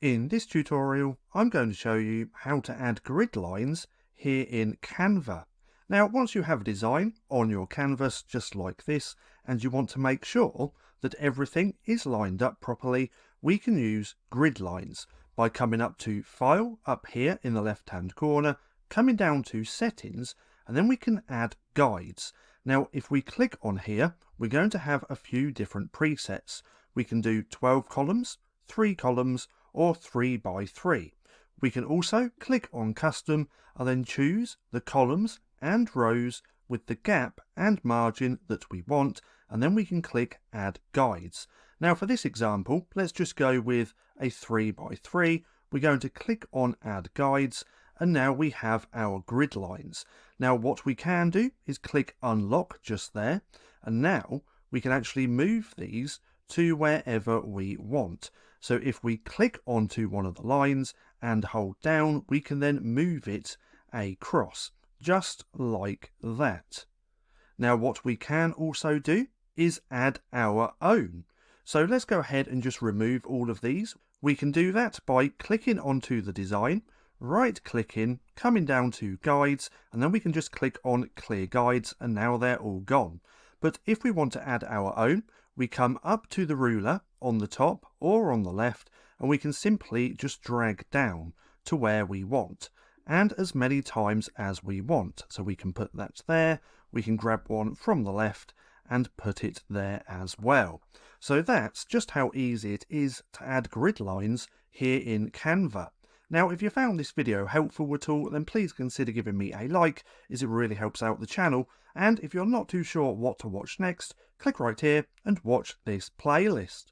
In this tutorial, I'm going to show you how to add grid lines here in Canva. Now, once you have a design on your canvas just like this, and you want to make sure that everything is lined up properly, we can use grid lines by coming up to File up here in the left-hand corner, coming down to Settings, and then we can add Guides. Now, if we click on here, we're going to have a few different presets. We can do 12 columns, 3 columns, or 3 by 3. We can also click on Custom and then choose the columns and rows with the gap and margin that we want, and then we can click Add Guides. Now for this example, let's just go with a 3 by 3. We're going to click on Add Guides, and now we have our grid lines. Now what we can do is click Unlock just there, and now we can actually move these to wherever we want. So if we click onto one of the lines and hold down, we can then move it across, just like that. Now what we can also do is add our own. So let's go ahead and just remove all of these. We can do that by clicking onto the design, right clicking, coming down to Guides, and then we can just click on Clear Guides, and now they're all gone. But if we want to add our own, we come up to the ruler on the top or on the left, and we can simply just drag down to where we want, and as many times as we want. So we can put that there, we can grab one from the left and put it there as well. So that's just how easy it is to add grid lines here in Canva. Now, if you found this video helpful at all, then please consider giving me a like, as it really helps out the channel. And if you're not too sure what to watch next, click right here and watch this playlist.